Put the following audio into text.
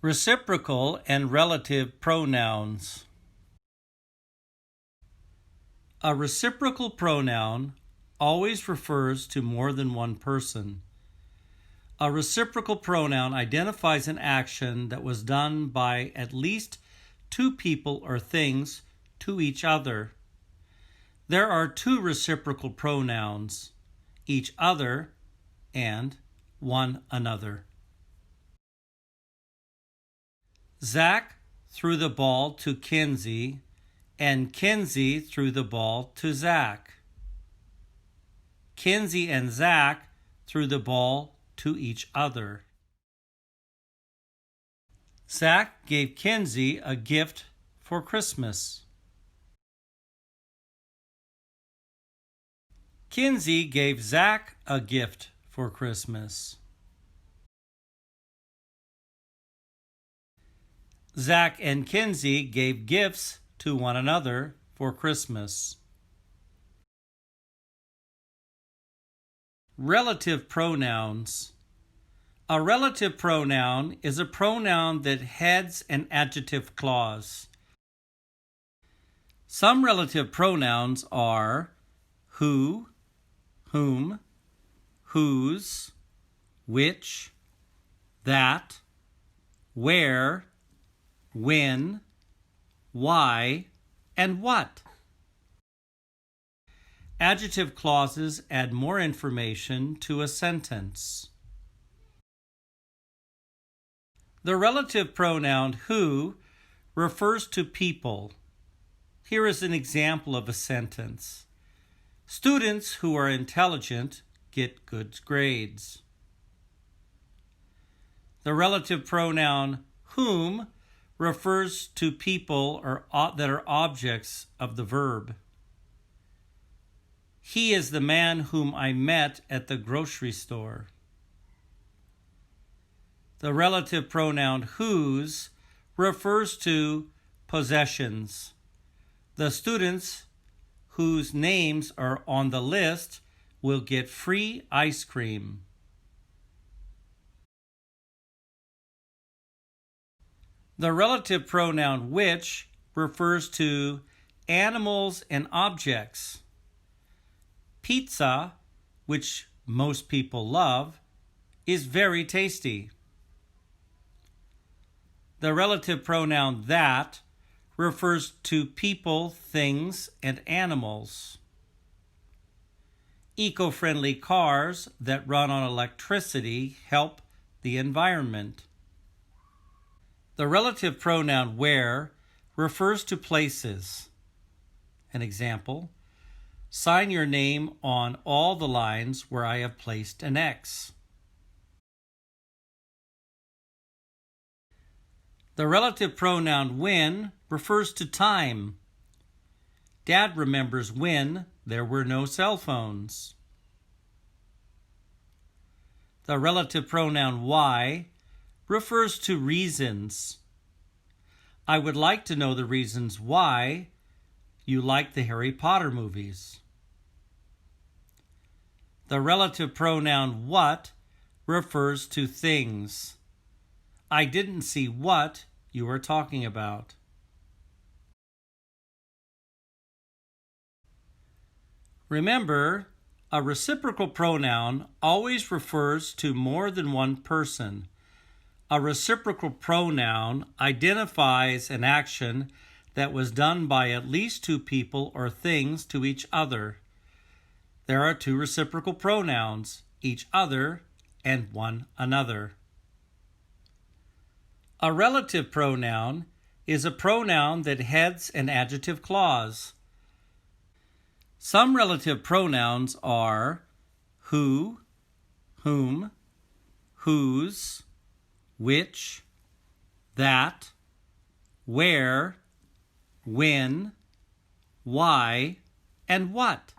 Reciprocal and relative pronouns. A reciprocal pronoun always refers to more than one person. A reciprocal pronoun identifies an action that was done by at least two people or things to each other. There are two reciprocal pronouns, each other and one another. Zach threw the ball to Kenzie, and Kenzie threw the ball to Zach. Kenzie and Zach threw the ball to each other. Zach gave Kenzie a gift for Christmas. Kenzie gave Zach a gift for Christmas. Zach and Kenzie gave gifts to one another for Christmas. Relative pronouns. A relative pronoun is a pronoun that heads an adjective clause. Some relative pronouns are who, whom, whose, which, that, where, when, why, and what. Adjective clauses add more information to a sentence. The relative pronoun who refers to people. Here is an example of a sentence. Students who are intelligent get good grades. The relative pronoun whom refers to people that are objects of the verb. He is the man whom I met at the grocery store. The relative pronoun whose refers to possessions. The students whose names are on the list will get free ice cream. The relative pronoun which refers to animals and objects. Pizza, which most people love, is very tasty. The relative pronoun that refers to people, things, and animals. Eco-friendly cars that run on electricity help the environment. The relative pronoun where refers to places. An example, sign your name on all the lines where I have placed an X. The relative pronoun when refers to time. Dad remembers when there were no cell phones. The relative pronoun why refers to reasons. I would like to know the reasons why you like the Harry Potter movies. The relative pronoun what refers to things. I didn't see what you were talking about. Remember, a reciprocal pronoun always refers to more than one person. A reciprocal pronoun identifies an action that was done by at least two people or things to each other. There are two reciprocal pronouns, each other and one another. A relative pronoun is a pronoun that heads an adjective clause. Some relative pronouns are who, whom, whose, which, that, where, when, why, and what.